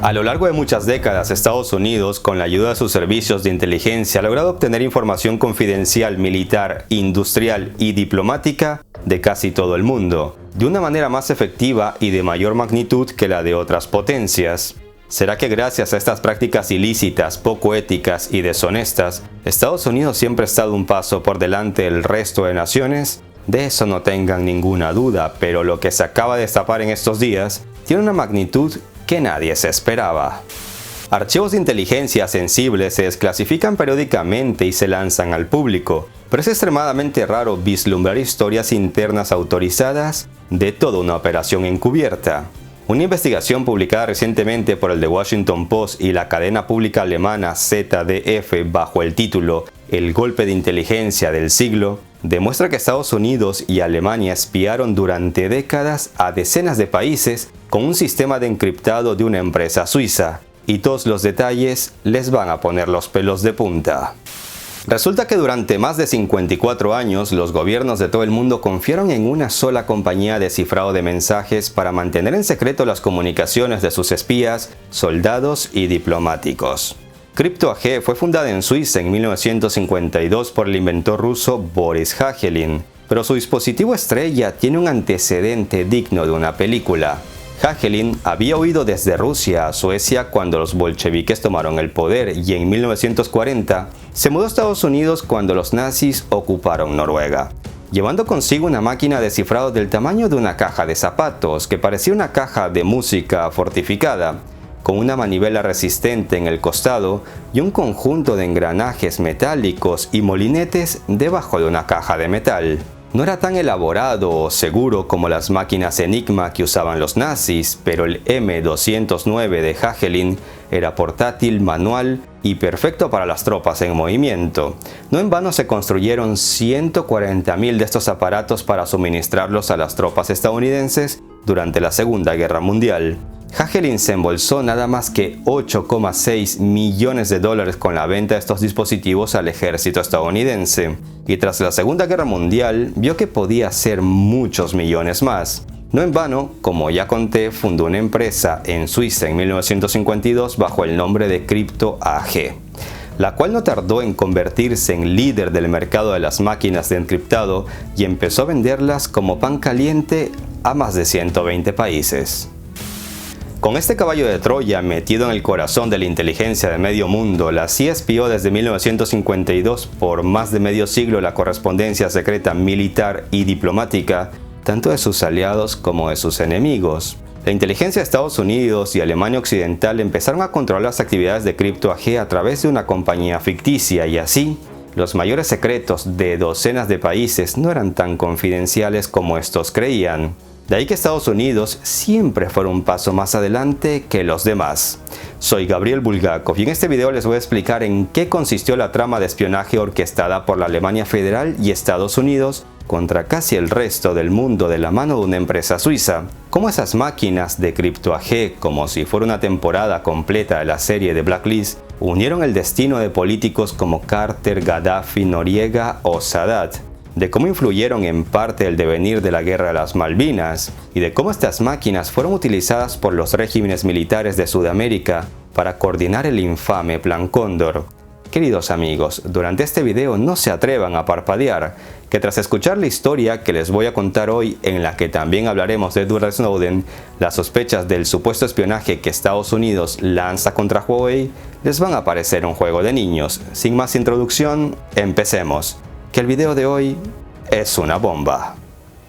A lo largo de muchas décadas, Estados Unidos, con la ayuda de sus servicios de inteligencia, ha logrado obtener información confidencial, militar, industrial y diplomática de casi todo el mundo, de una manera más efectiva y de mayor magnitud que la de otras potencias. ¿Será que gracias a estas prácticas ilícitas, poco éticas y deshonestas, Estados Unidos siempre ha estado un paso por delante del resto de naciones? De eso no tengan ninguna duda, pero lo que se acaba de destapar en estos días tiene una magnitud que nadie se esperaba. Archivos de inteligencia sensibles se desclasifican periódicamente y se lanzan al público, pero es extremadamente raro vislumbrar historias internas autorizadas de toda una operación encubierta. Una investigación publicada recientemente por el The Washington Post y la cadena pública alemana ZDF bajo el título "El golpe de inteligencia del siglo" demuestra que Estados Unidos y Alemania espiaron durante décadas a decenas de países con un sistema de encriptado de una empresa suiza, y todos los detalles les van a poner los pelos de punta. Resulta que durante más de 54 años, los gobiernos de todo el mundo confiaron en una sola compañía de cifrado de mensajes para mantener en secreto las comunicaciones de sus espías, soldados y diplomáticos. Crypto AG fue fundada en Suiza en 1952 por el inventor ruso Boris Hagelin, pero su dispositivo estrella tiene un antecedente digno de una película. Hagelin había huido desde Rusia a Suecia cuando los bolcheviques tomaron el poder y en 1940 se mudó a Estados Unidos cuando los nazis ocuparon Noruega, llevando consigo una máquina de cifrado del tamaño de una caja de zapatos que parecía una caja de música fortificada, con una manivela resistente en el costado y un conjunto de engranajes metálicos y molinetes debajo de una caja de metal. No era tan elaborado o seguro como las máquinas Enigma que usaban los nazis, pero el M209 de Hagelin era portátil, manual y perfecto para las tropas en movimiento. No en vano se construyeron 140.000 de estos aparatos para suministrarlos a las tropas estadounidenses durante la Segunda Guerra Mundial. Hagelin se embolsó nada más que $8,6 millones con la venta de estos dispositivos al ejército estadounidense, y tras la Segunda Guerra Mundial vio que podía hacer muchos millones más. No en vano, como ya conté, fundó una empresa en Suiza en 1952 bajo el nombre de Crypto AG, la cual no tardó en convertirse en líder del mercado de las máquinas de encriptado y empezó a venderlas como pan caliente a más de 120 países. Con este caballo de Troya metido en el corazón de la inteligencia de medio mundo, la CIA espió desde 1952 por más de medio siglo la correspondencia secreta militar y diplomática, tanto de sus aliados como de sus enemigos. La inteligencia de Estados Unidos y Alemania Occidental empezaron a controlar las actividades de Crypto AG a través de una compañía ficticia y así, los mayores secretos de docenas de países no eran tan confidenciales como estos creían. De ahí que Estados Unidos siempre fuera un paso más adelante que los demás. Soy Gabriel Bulgakov y en este video les voy a explicar en qué consistió la trama de espionaje orquestada por la Alemania Federal y Estados Unidos contra casi el resto del mundo de la mano de una empresa suiza. Cómo esas máquinas de Crypto AG, como si fuera una temporada completa de la serie de Blacklist, unieron el destino de políticos como Carter, Gaddafi, Noriega o Sadat, de cómo influyeron en parte el devenir de la Guerra de las Malvinas y de cómo estas máquinas fueron utilizadas por los regímenes militares de Sudamérica para coordinar el infame Plan Cóndor. Queridos amigos, durante este video no se atrevan a parpadear, que tras escuchar la historia que les voy a contar hoy, en la que también hablaremos de Edward Snowden, las sospechas del supuesto espionaje que Estados Unidos lanza contra Huawei, les van a parecer un juego de niños. Sin más introducción, empecemos, que el video de hoy es una bomba.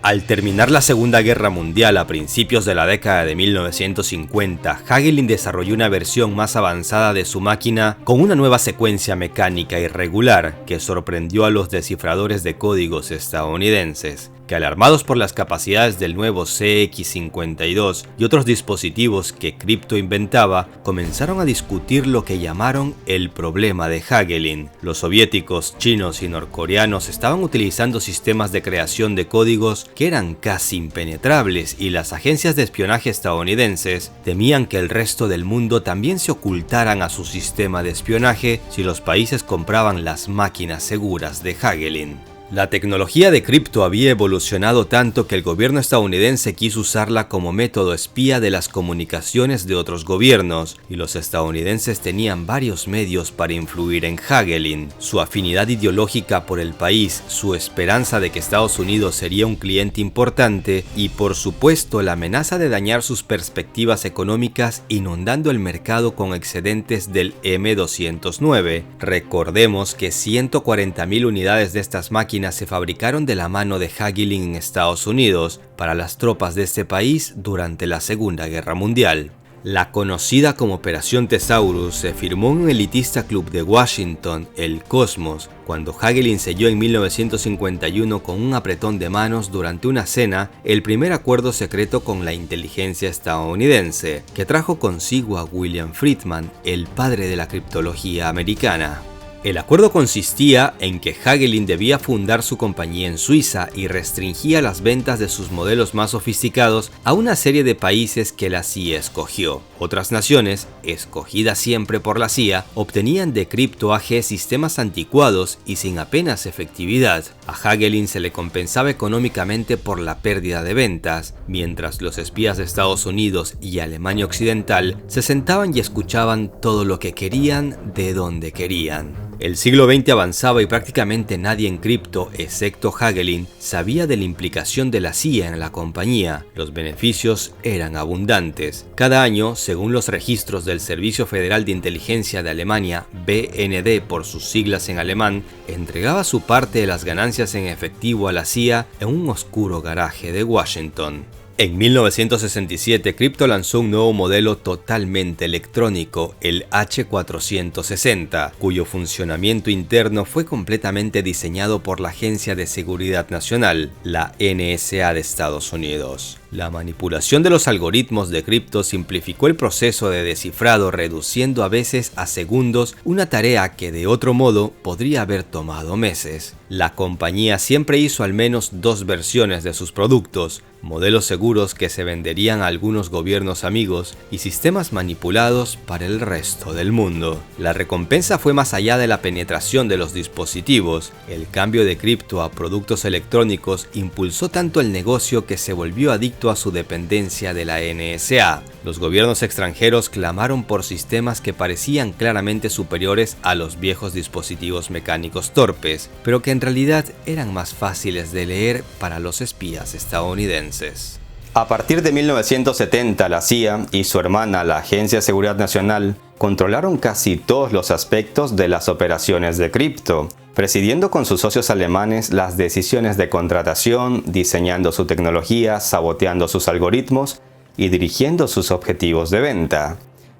Al terminar la Segunda Guerra Mundial a principios de la década de 1950, Hagelin desarrolló una versión más avanzada de su máquina con una nueva secuencia mecánica irregular que sorprendió a los descifradores de códigos estadounidenses, que alarmados por las capacidades del nuevo CX52 y otros dispositivos que Crypto inventaba, comenzaron a discutir lo que llamaron el problema de Hagelin. Los soviéticos, chinos y norcoreanos estaban utilizando sistemas de creación de códigos que eran casi impenetrables y las agencias de espionaje estadounidenses temían que el resto del mundo también se ocultaran a su sistema de espionaje si los países compraban las máquinas seguras de Hagelin. La tecnología de cripto había evolucionado tanto que el gobierno estadounidense quiso usarla como método espía de las comunicaciones de otros gobiernos, y los estadounidenses tenían varios medios para influir en Hagelin. Su afinidad ideológica por el país, su esperanza de que Estados Unidos sería un cliente importante y, por supuesto, la amenaza de dañar sus perspectivas económicas inundando el mercado con excedentes del M209. Recordemos que 140.000 unidades de estas máquinas se fabricaron de la mano de Hagelin en Estados Unidos para las tropas de este país durante la Segunda Guerra Mundial. La conocida como Operación Thesaurus se firmó en un elitista club de Washington, el Cosmos, cuando Hagelin selló en 1951 con un apretón de manos durante una cena el primer acuerdo secreto con la inteligencia estadounidense, que trajo consigo a William Friedman, el padre de la criptología americana. El acuerdo consistía en que Hagelin debía fundar su compañía en Suiza y restringía las ventas de sus modelos más sofisticados a una serie de países que la CIA escogió. Otras naciones, escogidas siempre por la CIA, obtenían de Crypto AG sistemas anticuados y sin apenas efectividad. A Hagelin se le compensaba económicamente por la pérdida de ventas, mientras los espías de Estados Unidos y Alemania Occidental se sentaban y escuchaban todo lo que querían de donde querían. El siglo XX avanzaba y prácticamente nadie en cripto, excepto Hagelin, sabía de la implicación de la CIA en la compañía. Los beneficios eran abundantes. Cada año, según los registros del Servicio Federal de Inteligencia de Alemania, BND por sus siglas en alemán, entregaba su parte de las ganancias en efectivo a la CIA en un oscuro garaje de Washington. En 1967, Crypto lanzó un nuevo modelo totalmente electrónico, el H460, cuyo funcionamiento interno fue completamente diseñado por la Agencia de Seguridad Nacional, la NSA de Estados Unidos. La manipulación de los algoritmos de cripto simplificó el proceso de descifrado, reduciendo a veces a segundos una tarea que de otro modo podría haber tomado meses. La compañía siempre hizo al menos 2 versiones de sus productos, modelos seguros que se venderían a algunos gobiernos amigos y sistemas manipulados para el resto del mundo. La recompensa fue más allá de la penetración de los dispositivos. El cambio de cripto a productos electrónicos impulsó tanto el negocio que se volvió adicto a su dependencia de la NSA. Los gobiernos extranjeros clamaron por sistemas que parecían claramente superiores a los viejos dispositivos mecánicos torpes, pero que en realidad eran más fáciles de leer para los espías estadounidenses. A partir de 1970, la CIA y su hermana, la Agencia de Seguridad Nacional, controlaron casi todos los aspectos de las operaciones de cripto, presidiendo con sus socios alemanes las decisiones de contratación, diseñando su tecnología, saboteando sus algoritmos y dirigiendo sus objetivos de venta.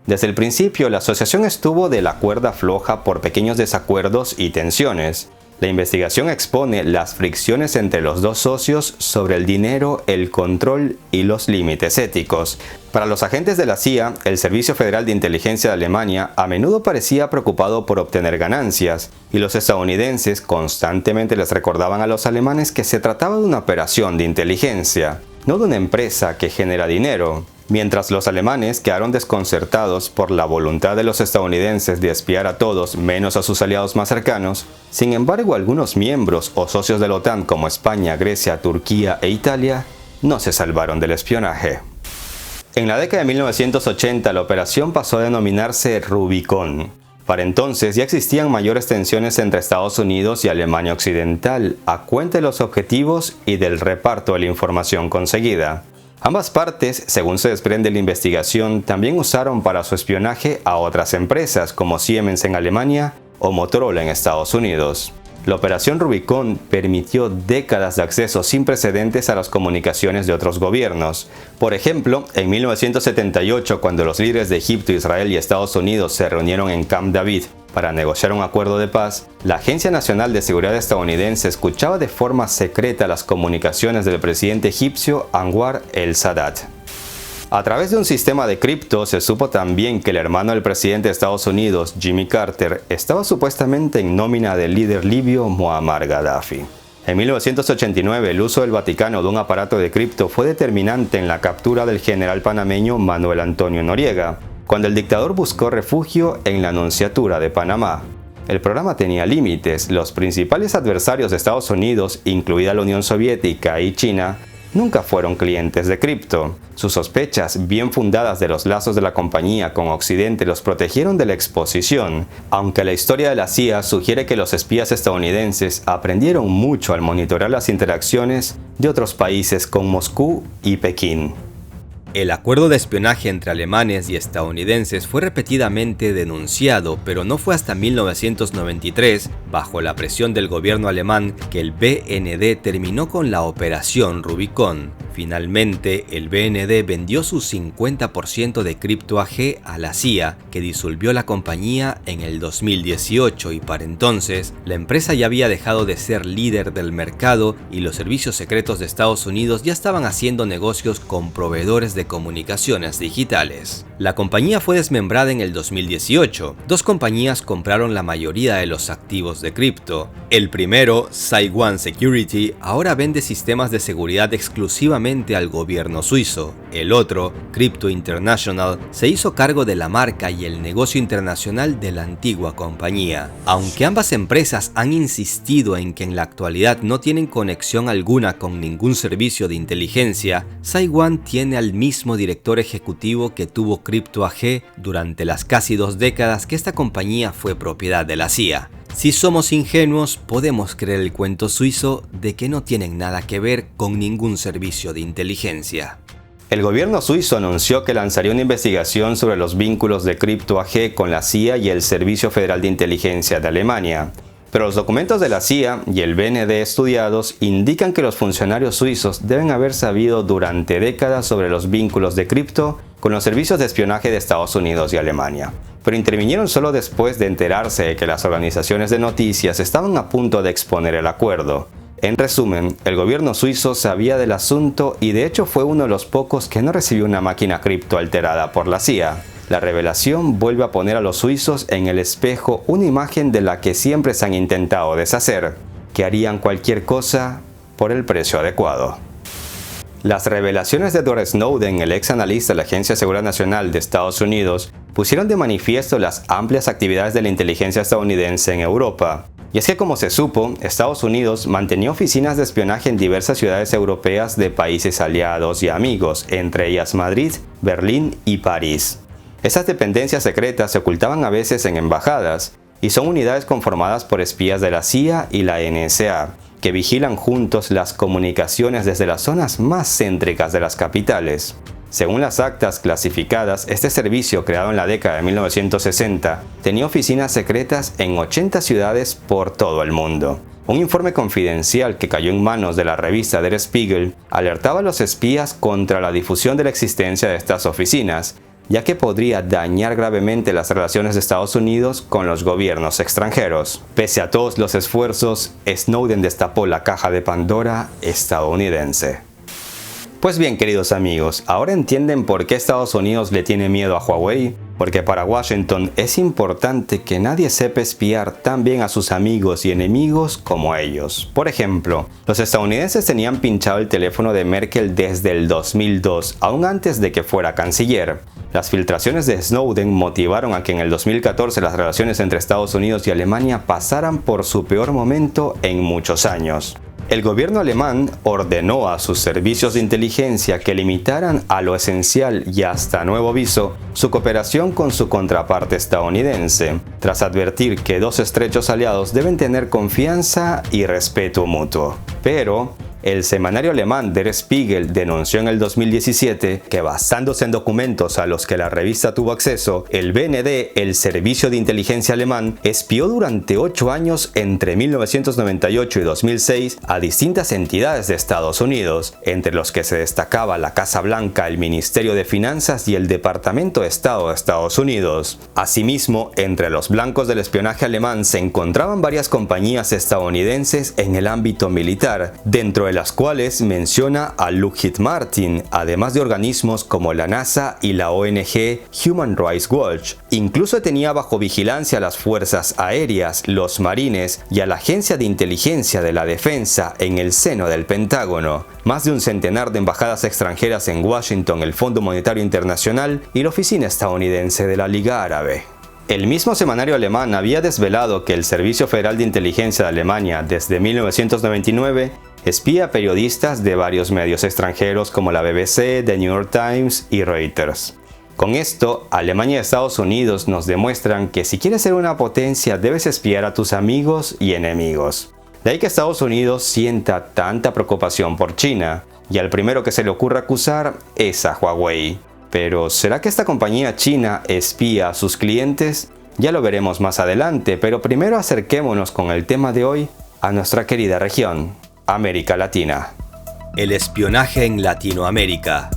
Desde el principio, la asociación estuvo de la cuerda floja por pequeños desacuerdos y tensiones. La investigación expone las fricciones entre los dos socios sobre el dinero, el control y los límites éticos. Para los agentes de la CIA, el Servicio Federal de Inteligencia de Alemania a menudo parecía preocupado por obtener ganancias, y los estadounidenses constantemente les recordaban a los alemanes que se trataba de una operación de inteligencia, no de una empresa que genera dinero. Mientras los alemanes quedaron desconcertados por la voluntad de los estadounidenses de espiar a todos menos a sus aliados más cercanos, sin embargo algunos miembros o socios de la OTAN como España, Grecia, Turquía e Italia no se salvaron del espionaje. En la década de 1980 la operación pasó a denominarse Rubicon. Para entonces ya existían mayores tensiones entre Estados Unidos y Alemania Occidental a cuenta de los objetivos y del reparto de la información conseguida. Ambas partes, según se desprende de la investigación, también usaron para su espionaje a otras empresas como Siemens en Alemania o Motorola en Estados Unidos. La operación Rubicon permitió décadas de acceso sin precedentes a las comunicaciones de otros gobiernos. Por ejemplo, en 1978, cuando los líderes de Egipto, Israel y Estados Unidos se reunieron en Camp David para negociar un acuerdo de paz, la Agencia Nacional de Seguridad estadounidense escuchaba de forma secreta las comunicaciones del presidente egipcio Anwar el-Sadat. A través de un sistema de cripto se supo también que el hermano del presidente de Estados Unidos, Jimmy Carter, estaba supuestamente en nómina del líder libio Muammar Gaddafi. En 1989, el uso del Vaticano de un aparato de cripto fue determinante en la captura del general panameño Manuel Antonio Noriega, cuando el dictador buscó refugio en la Nunciatura de Panamá. El programa tenía límites. Los principales adversarios de Estados Unidos, incluida la Unión Soviética y China, nunca fueron clientes de cripto. Sus sospechas, bien fundadas de los lazos de la compañía con Occidente, los protegieron de la exposición, aunque la historia de la CIA sugiere que los espías estadounidenses aprendieron mucho al monitorear las interacciones de otros países con Moscú y Pekín. El acuerdo de espionaje entre alemanes y estadounidenses fue repetidamente denunciado, pero no fue hasta 1993, bajo la presión del gobierno alemán, que el BND terminó con la Operación Rubicón. Finalmente, el BND vendió su 50% de Crypto AG a la CIA, que disolvió la compañía en el 2018 y para entonces, la empresa ya había dejado de ser líder del mercado y los servicios secretos de Estados Unidos ya estaban haciendo negocios con proveedores de comunicaciones digitales. La compañía fue desmembrada en el 2018. Dos compañías compraron la mayoría de los activos de cripto. El primero, SideOne Security, ahora vende sistemas de seguridad exclusivamente al gobierno suizo. El otro, Crypto International, se hizo cargo de la marca y el negocio internacional de la antigua compañía. Aunque ambas empresas han insistido en que en la actualidad no tienen conexión alguna con ningún servicio de inteligencia, SideOne tiene al mismo director ejecutivo que tuvo Crypto AG durante las casi 2 décadas que esta compañía fue propiedad de la CIA. Si somos ingenuos, podemos creer el cuento suizo de que no tienen nada que ver con ningún servicio de inteligencia. El gobierno suizo anunció que lanzaría una investigación sobre los vínculos de Crypto AG con la CIA y el Servicio Federal de Inteligencia de Alemania. Pero los documentos de la CIA y el BND estudiados indican que los funcionarios suizos deben haber sabido durante décadas sobre los vínculos de cripto con los servicios de espionaje de Estados Unidos y Alemania. Pero intervinieron solo después de enterarse de que las organizaciones de noticias estaban a punto de exponer el acuerdo. En resumen, el gobierno suizo sabía del asunto y de hecho fue uno de los pocos que no recibió una máquina cripto alterada por la CIA. La revelación vuelve a poner a los suizos en el espejo una imagen de la que siempre se han intentado deshacer, que harían cualquier cosa por el precio adecuado. Las revelaciones de Edward Snowden, el ex analista de la Agencia de Seguridad Nacional de Estados Unidos, pusieron de manifiesto las amplias actividades de la inteligencia estadounidense en Europa. Y es que, como se supo, Estados Unidos mantenía oficinas de espionaje en diversas ciudades europeas de países aliados y amigos, entre ellas Madrid, Berlín y París. Esas dependencias secretas se ocultaban a veces en embajadas, y son unidades conformadas por espías de la CIA y la NSA, que vigilan juntos las comunicaciones desde las zonas más céntricas de las capitales. Según las actas clasificadas, este servicio, creado en la década de 1960, tenía oficinas secretas en 80 ciudades por todo el mundo. Un informe confidencial que cayó en manos de la revista Der Spiegel alertaba a los espías contra la difusión de la existencia de estas oficinas, ya que podría dañar gravemente las relaciones de Estados Unidos con los gobiernos extranjeros. Pese a todos los esfuerzos, Snowden destapó la caja de Pandora estadounidense. Pues bien, queridos amigos, ¿ahora entienden por qué Estados Unidos le tiene miedo a Huawei? Porque para Washington es importante que nadie sepa espiar tan bien a sus amigos y enemigos como ellos. Por ejemplo, los estadounidenses tenían pinchado el teléfono de Merkel desde el 2002, aún antes de que fuera canciller. Las filtraciones de Snowden motivaron a que en el 2014 las relaciones entre Estados Unidos y Alemania pasaran por su peor momento en muchos años. El gobierno alemán ordenó a sus servicios de inteligencia que limitaran a lo esencial y hasta nuevo aviso su cooperación con su contraparte estadounidense, tras advertir que dos estrechos aliados deben tener confianza y respeto mutuo. Pero el semanario alemán Der Spiegel denunció en el 2017 que, basándose en documentos a los que la revista tuvo acceso, el BND, el servicio de inteligencia alemán, espió durante 8 años entre 1998 y 2006 a distintas entidades de Estados Unidos, entre los que se destacaba la Casa Blanca, el Ministerio de Finanzas y el Departamento de Estado de Estados Unidos. Asimismo, entre los blancos del espionaje alemán se encontraban varias compañías estadounidenses en el ámbito militar, dentro de las cuales menciona a Lockheed Martin, además de organismos como la NASA y la ONG Human Rights Watch. Incluso tenía bajo vigilancia a las fuerzas aéreas, los marines y a la Agencia de Inteligencia de la Defensa en el seno del Pentágono. Más de un centenar de embajadas extranjeras en Washington, el Fondo Monetario Internacional y la Oficina Estadounidense de la Liga Árabe. El mismo semanario alemán había desvelado que el Servicio Federal de Inteligencia de Alemania desde 1999 espía a periodistas de varios medios extranjeros como la BBC, The New York Times y Reuters. Con esto, Alemania y Estados Unidos nos demuestran que si quieres ser una potencia debes espiar a tus amigos y enemigos. De ahí que Estados Unidos sienta tanta preocupación por China, y al primero que se le ocurre acusar es a Huawei. Pero ¿será que esta compañía china espía a sus clientes? Ya lo veremos más adelante, pero primero acerquémonos con el tema de hoy a nuestra querida región, América Latina. El espionaje en Latinoamérica.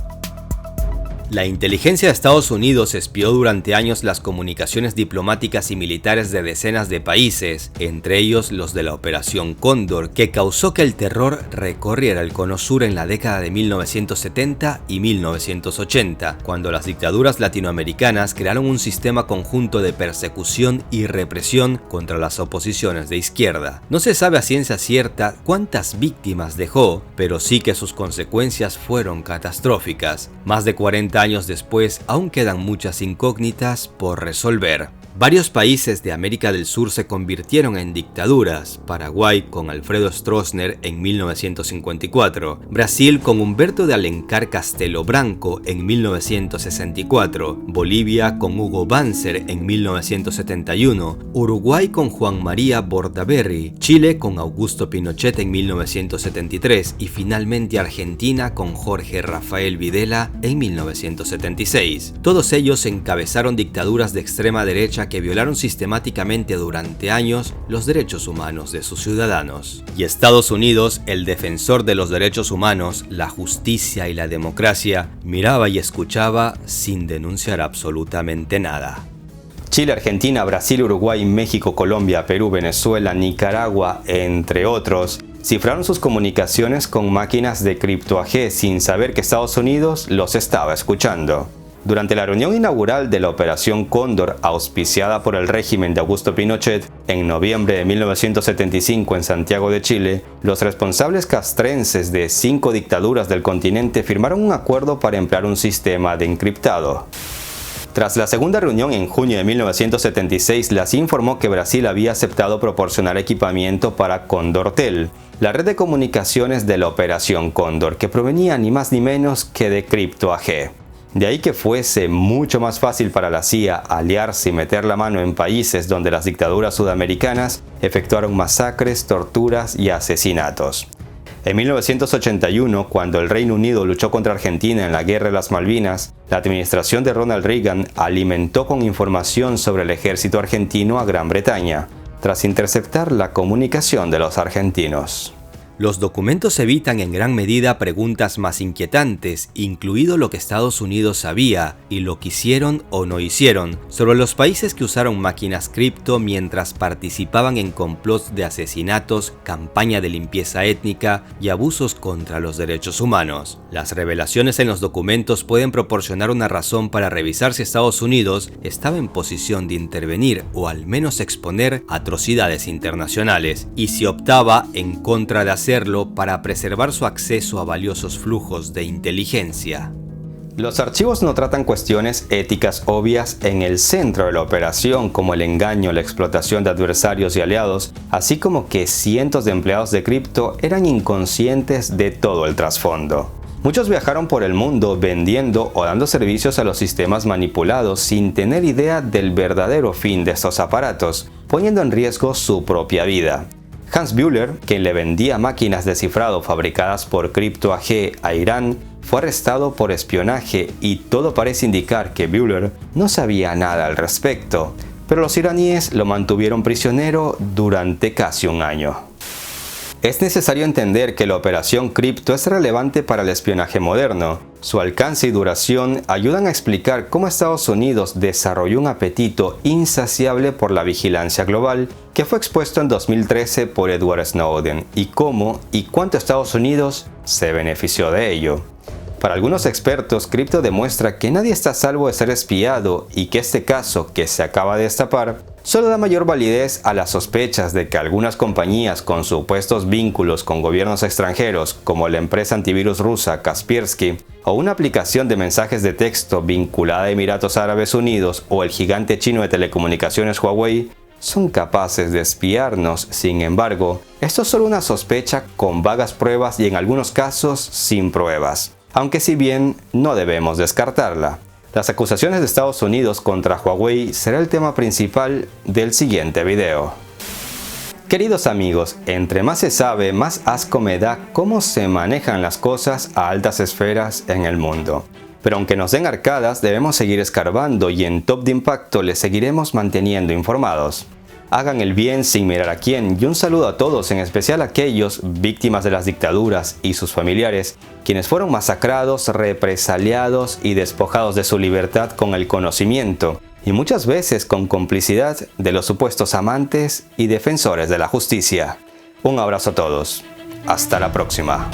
La inteligencia de Estados Unidos espió durante años las comunicaciones diplomáticas y militares de decenas de países, entre ellos los de la Operación Cóndor, que causó que el terror recorriera el Cono Sur en la década de 1970 y 1980, cuando las dictaduras latinoamericanas crearon un sistema conjunto de persecución y represión contra las oposiciones de izquierda. No se sabe a ciencia cierta cuántas víctimas dejó, pero sí que sus consecuencias fueron catastróficas. Más de 40 años después, aún quedan muchas incógnitas por resolver. Varios países de América del Sur se convirtieron en dictaduras: Paraguay con Alfredo Stroessner en 1954, Brasil con Humberto de Alencar Castelo Branco en 1964, Bolivia con Hugo Banzer en 1971, Uruguay con Juan María Bordaberry, Chile con Augusto Pinochet en 1973 y finalmente Argentina con Jorge Rafael Videla en 1976. Todos ellos encabezaron dictaduras de extrema derecha que violaron sistemáticamente durante años los derechos humanos de sus ciudadanos. Y Estados Unidos, el defensor de los derechos humanos, la justicia y la democracia, miraba y escuchaba sin denunciar absolutamente nada. Chile, Argentina, Brasil, Uruguay, México, Colombia, Perú, Venezuela, Nicaragua, entre otros, cifraron sus comunicaciones con máquinas de criptoAG sin saber que Estados Unidos los estaba escuchando. Durante la reunión inaugural de la Operación Cóndor, auspiciada por el régimen de Augusto Pinochet, en noviembre de 1975 en Santiago de Chile, los responsables castrenses de 5 dictaduras del continente firmaron un acuerdo para emplear un sistema de encriptado. Tras la segunda reunión en junio de 1976, la CIA informó que Brasil había aceptado proporcionar equipamiento para Condortel, la red de comunicaciones de la Operación Cóndor, que provenía ni más ni menos que de criptoAG. De ahí que fuese mucho más fácil para la CIA aliarse y meter la mano en países donde las dictaduras sudamericanas efectuaron masacres, torturas y asesinatos. En 1981, cuando el Reino Unido luchó contra Argentina en la Guerra de las Malvinas, la administración de Ronald Reagan alimentó con información sobre el ejército argentino a Gran Bretaña, tras interceptar la comunicación de los argentinos. Los documentos evitan en gran medida preguntas más inquietantes, incluido lo que Estados Unidos sabía y lo que hicieron o no hicieron sobre los países que usaron máquinas cripto mientras participaban en complots de asesinatos, campaña de limpieza étnica y abusos contra los derechos humanos. Las revelaciones en los documentos pueden proporcionar una razón para revisar si Estados Unidos estaba en posición de intervenir o al menos exponer atrocidades internacionales, y si optaba en contra de hacerlo para preservar su acceso a valiosos flujos de inteligencia. Los archivos no tratan cuestiones éticas obvias en el centro de la operación, como el engaño, la explotación de adversarios y aliados, así como que cientos de empleados de cripto eran inconscientes de todo el trasfondo. Muchos viajaron por el mundo vendiendo o dando servicios a los sistemas manipulados sin tener idea del verdadero fin de estos aparatos, poniendo en riesgo su propia vida. Hans Bühler, quien le vendía máquinas de cifrado fabricadas por criptoAG a Irán, fue arrestado por espionaje y todo parece indicar que Bühler no sabía nada al respecto, pero los iraníes lo mantuvieron prisionero durante casi un año. Es necesario entender que la operación cripto es relevante para el espionaje moderno. Su alcance y duración ayudan a explicar cómo Estados Unidos desarrolló un apetito insaciable por la vigilancia global que fue expuesto en 2013 por Edward Snowden, y cómo y cuánto Estados Unidos se benefició de ello. Para algunos expertos, cripto demuestra que nadie está a salvo de ser espiado y que este caso que se acaba de destapar solo da mayor validez a las sospechas de que algunas compañías con supuestos vínculos con gobiernos extranjeros, como la empresa antivirus rusa Kaspersky, o una aplicación de mensajes de texto vinculada a Emiratos Árabes Unidos o el gigante chino de telecomunicaciones Huawei, son capaces de espiarnos. Sin embargo, esto es solo una sospecha con vagas pruebas y en algunos casos sin pruebas, aunque si bien no debemos descartarla. Las acusaciones de Estados Unidos contra Huawei será el tema principal del siguiente video. Queridos amigos, entre más se sabe, más asco me da cómo se manejan las cosas a altas esferas en el mundo. Pero aunque nos den arcadas, debemos seguir escarbando y en Top de Impacto les seguiremos manteniendo informados. Hagan el bien sin mirar a quién y un saludo a todos, en especial a aquellos víctimas de las dictaduras y sus familiares, quienes fueron masacrados, represaliados y despojados de su libertad con el conocimiento y muchas veces con complicidad de los supuestos amantes y defensores de la justicia. Un abrazo a todos. Hasta la próxima.